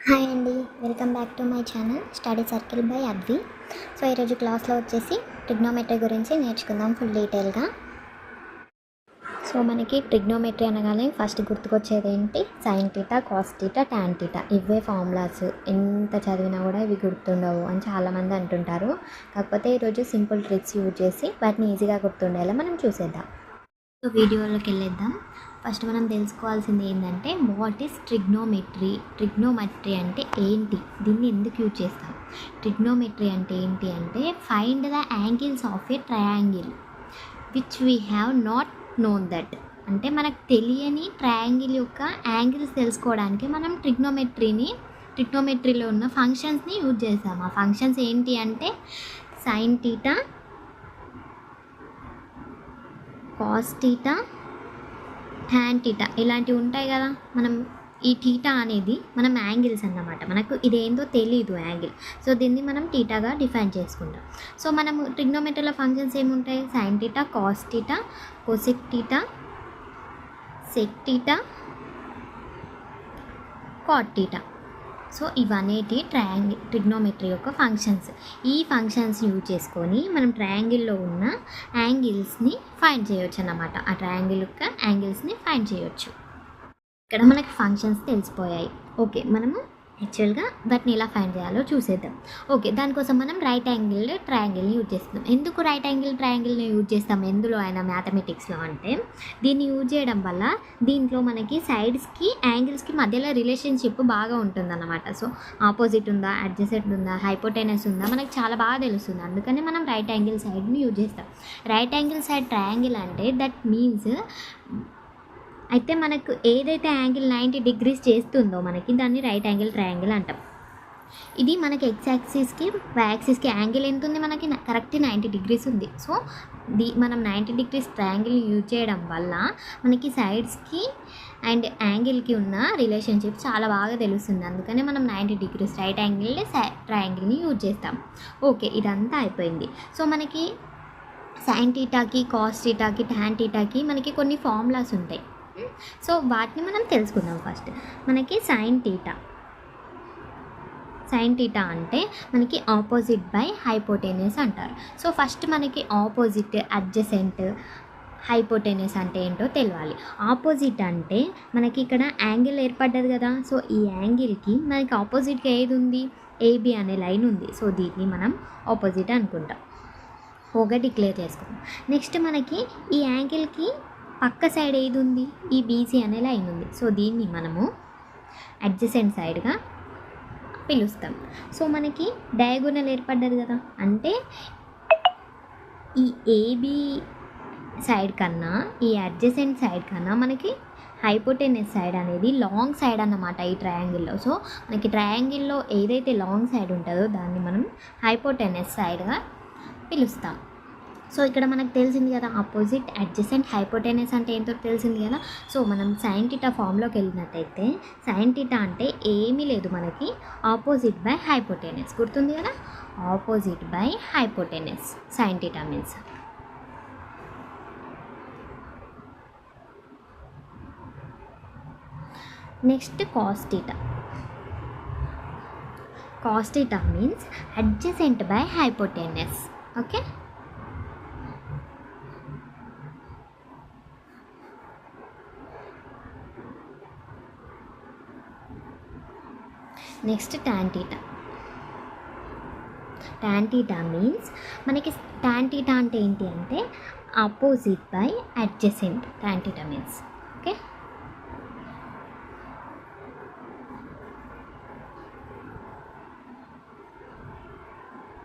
Hi అండి, welcome back to my channel study circle by Advi. So ఈరోజు క్లాస్లో వచ్చేసి ట్రిగ్నోమెట్రీ గురించి నేర్చుకుందాం ఫుల్ డీటెయిల్గా. సో మనకి ట్రిగ్నోమెట్రీ అనగానే ఫస్ట్ గుర్తుకొచ్చేది ఏంటి? Sign theta, cos theta, tan theta. ఇవే ఫార్ములాస్, ఎంత చదివినా కూడా ఇవి గుర్తుండవు అని చాలామంది అంటుంటారు. కాకపోతే ఈరోజు సింపుల్ ట్రిక్స్ యూజ్ చేసి వాటిని ఈజీగా గుర్తుండేలా మనం చూసేద్దాం. సో వీడియోలోకి వెళ్ళేద్దాం. ఫస్ట్ మనం తెలుసుకోవాల్సింది ఏంటంటే వాట్ ఈస్ ట్రిగ్నోమెట్రీ. ట్రిగ్నోమెట్రీ అంటే ఏంటి, దీన్ని ఎందుకు యూజ్ చేస్తాం? ట్రిగ్నోమెట్రీ అంటే ఏంటి అంటే find the angles of a triangle which we have not known that. అంటే మనకు తెలియని ట్రయాంగిల్ యొక్క యాంగిల్స్ తెలుసుకోవడానికి మనం ట్రిగ్నోమెట్రీలో ఉన్న ఫంక్షన్స్ని యూజ్ చేస్తాం. ఆ ఫంక్షన్స్ ఏంటి అంటే sign theta, cos theta, tan theta ఇలాంటివి ఉంటాయి కదా. మనం ఈ థీటా అనేది మనం యాంగిల్స్ అన్నమాట. మనకు ఇదేందో తెలీదు యాంగిల్, సో దీన్ని మనం థీటాగా డిఫైన్ చేసుకుంటాం. సో మనము ట్రిగ్నోమెట్రీలో ఫంక్షన్స్ ఏముంటాయి? Sine theta, cos theta, cosec theta, sec theta, cot theta. So ఇవనేటి ట్రిగ్నోమెట్రీ యొక్క ఫంక్షన్స్. ఈ ఫంక్షన్స్ యూజ్ చేసుకొని మనం ట్రయాంగిల్లో ఉన్న యాంగిల్స్ని ఫైండ్ చేయొచ్చు అన్నమాట. ఆ ట్రయాంగిల్ యొక్క యాంగిల్స్ని ఫైండ్ చేయొచ్చు. ఇక్కడ మనకి ఫంక్షన్స్ తెలిసిపోయాయి. ఓకే, మనము యాక్చువల్గా వాటిని ఎలా ఫైండ్ చేయాలో చూసేద్దాం. ఓకే, దానికోసం మనం రైట్ యాంగిల్ ట్రయాంగిల్ని యూజ్ చేస్తున్నాం. ఎందుకు రైట్ యాంగిల్ ట్రయాంగిల్ని యూజ్ చేస్తాం ఎందులో అయినా మ్యాథమెటిక్స్లో అంటే, దీన్ని యూజ్ చేయడం వల్ల దీంట్లో మనకి సైడ్స్కి యాంగిల్స్కి మధ్యలో రిలేషన్షిప్ బాగా ఉంటుందన్నమాట. సో ఆపోజిట్ ఉందా, అడ్జసెంట్ ఉందా, హైపోటెనస్ ఉందా మనకి చాలా బాగా తెలుస్తుంది. అందుకని మనం రైట్ యాంగిల్ సైడ్ని యూజ్ చేస్తాం. రైట్ యాంగిల్ సైడ్ ట్రయాంగిల్ అంటే దట్ మీన్స్ అయితే మనకు ఏదైతే యాంగిల్ 90 డిగ్రీస్ చేస్తుందో మనకి దాన్ని రైట్ యాంగిల్ ట్రయాంగిల్ అంటాం. ఇది మనకి ఎక్స్ యాక్సిస్కి వై యాక్సిస్కి యాంగిల్ ఎంత ఉంది? మనకి కరెక్ట్ 90 డిగ్రీస్ ఉంది. సో మనం 90 డిగ్రీస్ ట్రయాంగిల్ యూజ్ చేయడం వల్ల మనకి సైడ్స్కి అండ్ యాంగిల్కి ఉన్న రిలేషన్షిప్ చాలా బాగా తెలుస్తుంది. అందుకని మనం 90 డిగ్రీస్ రైట్ యాంగిల్ ట్రయాంగిల్ని యూజ్ చేస్తాం. ఓకే, ఇదంతా అయిపోయింది. సో మనకి సైన్ థీటాకి, కాస్ థీటాకి, టాన్ థీటాకి మనకి కొన్ని ఫార్ములాస్ ఉంటాయి. సో వాటిని మనం తెలుసుకుందాం. ఫస్ట్ మనకి సైన్ థీటా అంటే మనకి ఆపోజిట్ బై హైపోటెనస్ అంటారు. సో ఫస్ట్ మనకి ఆపోజిట్, అడ్జసెంట్, హైపోటెనస్ అంటే ఏంటో తెలియాలి. ఆపోజిట్ అంటే మనకి ఇక్కడ యాంగిల్ ఏర్పడ్డది కదా. సో ఈ యాంగిల్కి మనకి ఆపోజిట్గా ఏది ఉంది? ఏబి అనే లైన్ ఉంది. సో దీన్ని మనం ఆపోజిట్ అనుకుంటాం. ఓగా డిక్లేర్ చేసుకుంటాం. నెక్స్ట్ మనకి ఈ యాంగిల్కి పక్క సైడ్ ఏది ఉంది? ఈ బీసీ అనే లైన్ ఉంది. సో దీన్ని మనము అడ్జసెంట్ సైడ్గా పిలుస్తాం. సో మనకి డయాగోనల్ ఏర్పడ్డది కదా, అంటే ఈ ఏబీ సైడ్ కన్నా ఈ అడ్జసెంట్ సైడ్ కన్నా మనకి హైపోటెనస్ సైడ్ అనేది లాంగ్ సైడ్ అన్నమాట ఈ ట్రయాంగిల్లో. సో మనకి ట్రయాంగిల్లో ఏదైతే లాంగ్ సైడ్ ఉంటుందో దాన్ని మనం హైపోటెనస్ సైడ్గా పిలుస్తాం. సో ఇక్కడ మనకు తెలిసింది కదా ఆపోజిట్, అడ్జసెంట్, హైపోటెనస్ అంటే ఏంటో తెలిసింది కదా. సో మనం సైన్ థీటా ఫామ్లోకి వెళ్ళినట్టయితే సైన్ థీటా అంటే ఏమీ లేదు, మనకి ఆపోజిట్ బై హైపోటెనస్ గుర్తుంది కదా. Opposite by hypotenuse sine theta means. Next cos theta. Cos theta means adjacent by hypotenuse. Okay, next tan theta. Tan theta means మనకి టాన్ థీటా అంటే ఏంటి అంటే opposite by adjacent. Tan theta means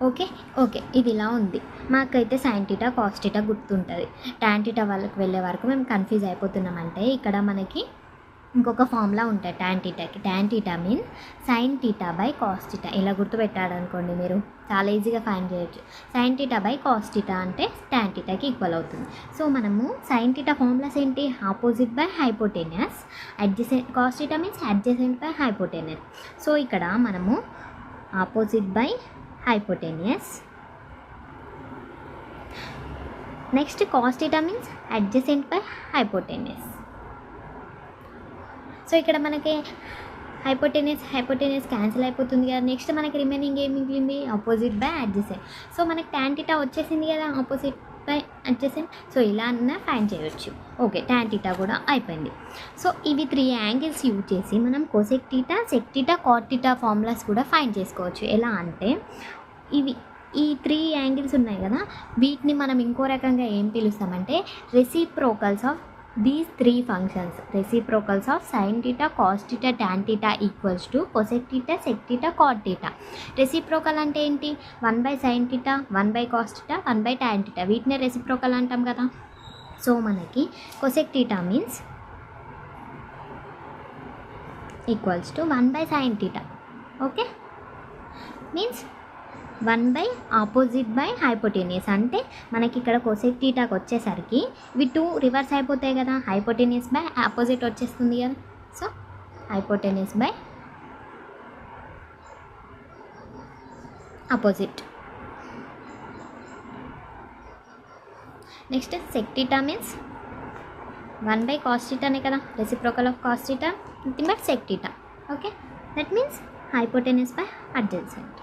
okay. Okay ఇది ఇలా ఉంది. మాకైతే sign theta, cos theta గుర్తుంటుంది. Tan theta వాళ్ళకి వెళ్ళే వరకు మేము కన్ఫ్యూజ్ అయిపోతున్నామంటే ఇక్కడ మనకి ఇంకొక ఫార్ములా ఉంటాయి టాన్ థీటాకి. Tan theta mean sine theta by cos theta. ఇలా గుర్తుపెట్టాడనుకోండి మీరు చాలా ఈజీగా ఫైండ్ చేయొచ్చు. Sine theta by cos theta అంటే టాన్ థీటాకి ఈక్వల్ అవుతుంది. సో మనము సైన్ థీటా ఫార్ములాస్ ఏంటి? Opposite by hypotenuse, adjacent. Cos theta means adjacent by hypotenuse. So ఇక్కడ మనము opposite by hypotenuse. Next cos theta means adjacent by hypotenuse. So ఇక్కడ మనకి hypotenuse cancel అయిపోతుంది కదా. నెక్స్ట్ మనకి రిమైనింగ్ ఏం మిగిలింది, ఆపోజిట్ బై అడ్జసెంట్. సో మనకి tan θ వచ్చేసింది కదా, ఆపోజిట్ బై అడ్జసెంట్. సో ఇలా అన్న ఫైండ్ చేయొచ్చు. ఓకే, tan θ కూడా అయిపోయింది. సో ఇవి 3 యాంగిల్స్ యూజ్ చేసి మనం cosec θ, sec θ, cot θ ఫార్ములాస్ కూడా ఫైండ్ చేసుకోవచ్చు. ఎలా అంటే ఈ 3 యాంగిల్స్ ఉన్నాయి కదా, వీటిని మనం ఇంకో రకంగా ఏం పిలుస్తామంటే reciprocals of these 3 functions. Reciprocals of sin θ, cos θ, tan θ equals to cosec θ, sec θ, cot θ. Reciprocal అంటే ఏంటి, 1/sin θ, 1/cos θ, 1/tan θ. వీటినే రెసిప్రోకల్ అంటాం కదా. సో మనకి cosec θ means equals to 1/sin θ. Okay, means 1 opposite by hypotenuse. అంటే మనకి ఇక్కడ cosec θకి వచ్చేసరికి ఇవి 2 రివర్స్ అయిపోతాయి కదా, హైపోటెనియస్ బై ఆపోజిట్ వచ్చేస్తుంది కదా. So hypotenuse by opposite. Next sec θ means 1/cos θ అనే కదా, reciprocal of cos θ, nothing but sec θ. Okay, that means hypotenuse by adjacent.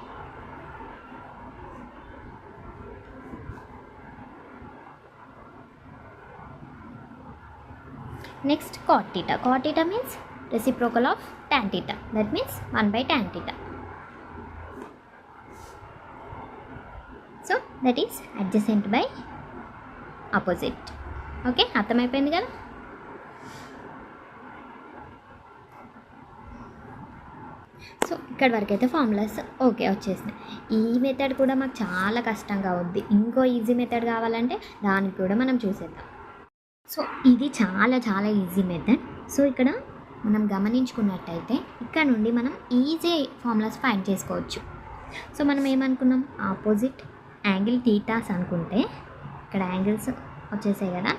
Next cot θ. Cot θ means reciprocal of tan θ. That means 1/tan θ. So that is adjacent by opposite. Okay, అర్థమైపోయింది కదా. So ఇక్కడ వరకు అయితే formulas okay వచ్చేసినాయి. ఈ method కూడా మాకు చాలా కష్టంగా ఉంది. ఇంకో ఈజీ మెథడ్ కావాలంటే దానికి కూడా మనం చూసేద్దాం. సో ఇది చాలా చాలా ఈజీ మెథడ్. సో ఇక్కడ మనం గమనించుకున్నట్టయితే ఇక్కడ నుండి మనం ఈజీ ఫార్ములాస్ ఫైండ్ చేసుకోవచ్చు. సో మనం ఏమనుకున్నాం, ఆపోజిట్ యాంగిల్ థీటాస్ అనుకుంటే ఇక్కడ యాంగిల్స్ వచ్చేసాయి కదా,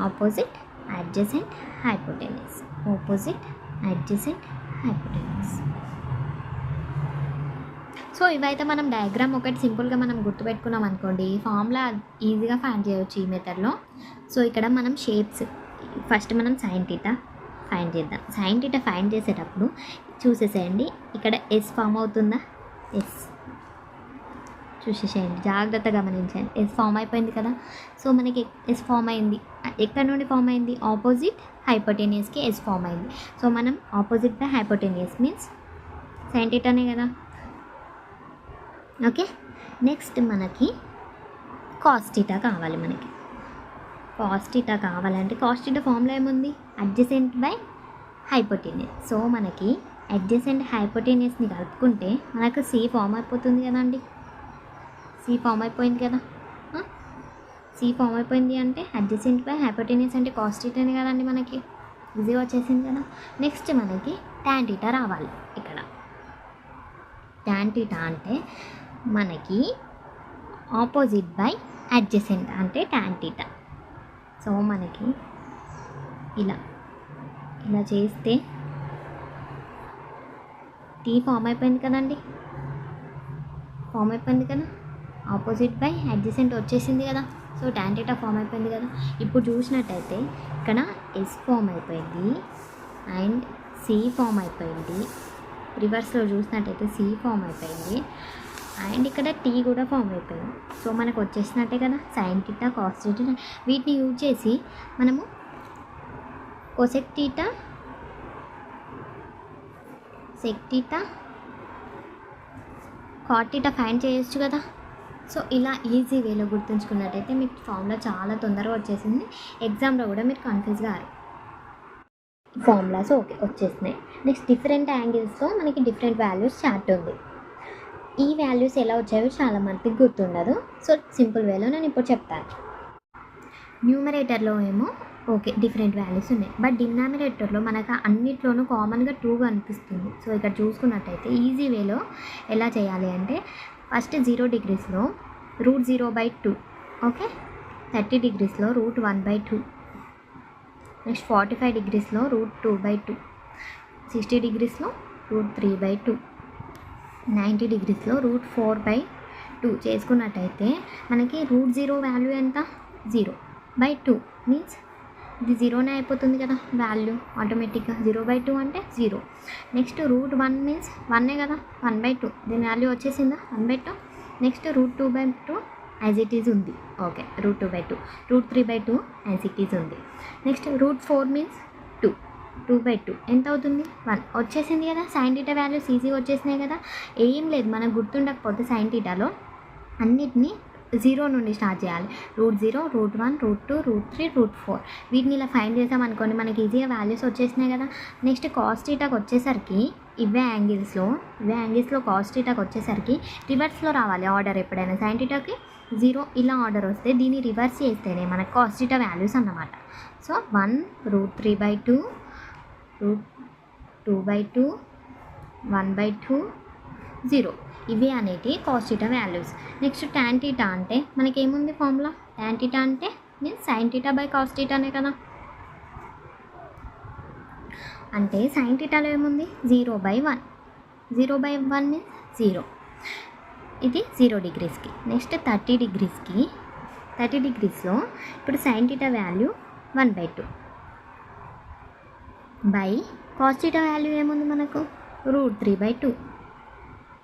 opposite, adjacent, hypotenuse, opposite, adjacent, hypotenuse. So ఇవైతే మనం డయాగ్రామ్ ఒకటి సింపుల్గా మనం గుర్తుపెట్టుకున్నాం అనుకోండి, ఈ ఫార్ములా ఈజీగా ఫైండ్ చేయవచ్చు ఈ మెథడ్లో. సో ఇక్కడ మనం షేప్స్ ఫస్ట్ మనం sin θ ఫైండ్ చేద్దాం. sin θ ఫైండ్ చేసేటప్పుడు చూసేసేయండి, ఇక్కడ ఎస్ ఫామ్ అవుతుందా, ఎస్ చూసేసేయండి, జాగ్రత్తగా గమనించండి. ఎస్ ఫామ్ అయిపోయింది కదా. సో మనకి ఎస్ ఫామ్ అయింది, ఎక్కడ నుండి ఫామ్ అయింది, ఆపోజిట్ హైపోటెనియస్కి ఎస్ ఫామ్ అయింది. సో మనం opposite by hypotenuse means sin θనే కదా. ఓకే, నెక్స్ట్ మనకి cos θ కావాలి. మనకి cos θ కావాలంటే cos θ ఫార్ములా ఏముంది, అడ్జసెంట్ బై హైపోటెనియస్. సో మనకి అడ్జసెంట్ హైపోటెనియస్ని కలుపుకుంటే మనకు సి ఫామ్ అయిపోతుంది కదండి. సి ఫామ్ అయిపోయింది కదా. సి ఫామ్ అయిపోయింది అంటే అడ్జసెంట్ బై హైపోటెనియస్ అంటే cos θనే కదండి, మనకి ఈజీగా వచ్చేసింది కదా. నెక్స్ట్ మనకి tan θ రావాలి. ఇక్కడ tan θ అంటే మనకి ఆపోజిట్ బై అడ్జసెంట్ అంటే tan θ. సో మనకి ఇలా చేస్తే టీ ఫామ్ అయిపోయింది కదండి, ఫామ్ అయిపోయింది కదా, ఆపోజిట్ బై అడ్జసెంట్ వచ్చేసింది కదా. సో tan θ ఫామ్ అయిపోయింది కదా. ఇప్పుడు చూసినట్టయితే ఇక్కడ ఎస్ ఫామ్ అయిపోయింది అండ్ సి ఫామ్ అయిపోయింది, రివర్స్లో చూసినట్టయితే సి ఫామ్ అయిపోయింది అండ్ ఇక్కడ టీ కూడా ఫామ్ అయిపోయింది. సో మనకు వచ్చేసినట్టే కదా sin θ, cos θ. వీటిని యూజ్ చేసి మనము cosec θ, sec θ, cot θ ఫైండ్ చేయొచ్చు కదా. సో ఇలా ఈజీ వేలో గుర్తుంచుకున్నట్టయితే మీకు ఫార్ములా చాలా తొందరగా వచ్చేసింది. ఎగ్జామ్లో కూడా మీరు కన్ఫ్యూజ్ గారు. ఫార్ములాస్ ఓకే వచ్చేసినాయి. నెక్స్ట్ డిఫరెంట్ యాంగిల్స్తో మనకి డిఫరెంట్ వాల్యూస్ చార్ట్ ఉంది. ఈ వాల్యూస్ ఎలా వచ్చాయో చాలా మందికి గుర్తుండదు. సో సింపుల్ వేలో నేను ఇప్పుడు చెప్తాను. న్యూమరేటర్లో ఏమో ఓకే డిఫరెంట్ వాల్యూస్ ఉన్నాయి, బట్ డినామినేటర్లో మనకు అన్నిట్లోనూ కామన్గా 2 అనిపిస్తుంది. సో ఇక్కడ చూసుకున్నట్టయితే ఈజీ వేలో ఎలా చేయాలి అంటే ఫస్ట్ 0 degreesలో √0/2, ఓకే, 30 degreesలో √1/2, నెక్స్ట్ 45 degreesలో √2/2, 60 degreesలో √3/2, 90 degreesలో √4/2 చేసుకున్నట్టయితే మనకి √0 వాల్యూ ఎంత, 0/2 మీన్స్ ఇది జీరోనే అయిపోతుంది కదా వాల్యూ ఆటోమేటిక్గా. 0/2 అంటే 0. నెక్స్ట్ √1 మీన్స్ 1 కదా, 1/2 దీని వాల్యూ వచ్చేసిందా 1/2. నెక్స్ట్ √2/2 యాజ్ ఇట్ ఈజ్ ఉంది. ఓకే, √2/2. √3/2 యాజ్ ఇట్ ఈజ్ ఉంది. Next √4 means 2. 2/2 ఎంత అవుతుంది 1 వచ్చేసింది కదా. సైన్ థీటా వాల్యూస్ ఈజీగా వచ్చేసినాయి కదా. ఏం లేదు, మనకు గుర్తుండకపోతే సైన్ థీటాలో అన్నిటినీ 0 నుండి స్టార్ట్ చేయాలి. √0, √1, √2, √3, √4 వీటిని ఇలా ఫైండ్ చేసామనుకోండి మనకి ఈజీగా వాల్యూస్ వచ్చేసినాయి కదా. నెక్స్ట్ కాస్ థీటాకి వచ్చేసరికి ఇవే యాంగిల్స్లో కాస్ థీటాకి వచ్చేసరికి రివర్స్లో రావాలి ఆర్డర్. ఎప్పుడైనా సైన్ థీటాకి 0 ఇలా ఆర్డర్ వస్తే దీన్ని రివర్స్ చేస్తేనే మనకు కాస్ థీటా వాల్యూస్ అన్నమాట. సో 1 √3/2, √2/2, 1/2, 0 ఇవి అనేటి cos theta values. Next tan theta అంటే మనకేముంది ఫార్ములా. tan థీటా అంటే means sine theta by cos థీటానే కదా. అంటే సైన్ థీటాలో ఏముంది 0/1. 0/1 మీన్స్ 0. ఇది 0 డిగ్రీస్కి. నెక్స్ట్ 30 డిగ్రీస్కి 30 డిగ్రీస్లో ఇప్పుడు sine theta value 1/2 by cos theta value ఏముంది మనకు √3/2.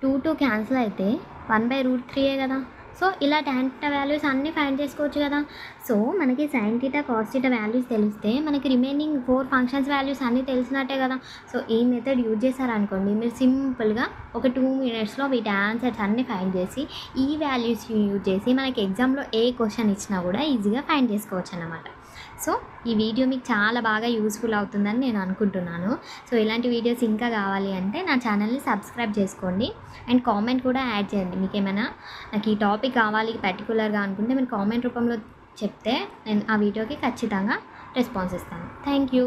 2 క్యాన్సిల్ అయితే 1/√3 కదా. సో ఇలా tan థీటా వాల్యూస్ అన్నీ ఫైండ్ చేసుకోవచ్చు కదా. సో మనకి sign theta cos theta values తెలిస్తే మనకి రిమైనింగ్ 4 ఫంక్షన్స్ వాల్యూస్ అన్నీ తెలిసినట్టే కదా. సో ఈ మెథడ్ యూజ్ చేశారనుకోండి మీరు సింపుల్గా ఒక 2 మినిట్స్లో వీటి ఆన్సర్స్ అన్నీ ఫైండ్ చేసి ఈ వాల్యూస్ యూజ్ చేసి మనకి ఎగ్జామ్లో ఏ క్వశ్చన్ ఇచ్చినా కూడా ఈజీగా ఫైండ్ చేసుకోవచ్చు అన్నమాట. సో ఈ వీడియో మీకు చాలా బాగా యూస్ఫుల్ అవుతుందని నేను అనుకుంటున్నాను. సో ఇలాంటి వీడియోస్ ఇంకా కావాలి అంటే నా ఛానల్ని సబ్స్క్రైబ్ చేసుకోండి అండ్ కామెంట్ కూడా యాడ్ చేయండి. మీకు ఏమైనా నాకు ఈ టాపిక్ కావాలి పర్టికులర్గా అనుకుంటే మీరు కామెంట్ రూపంలో చెప్తే నేను ఆ వీడియోకి ఖచ్చితంగా రెస్పాన్స్ ఇస్తాను. Thank you.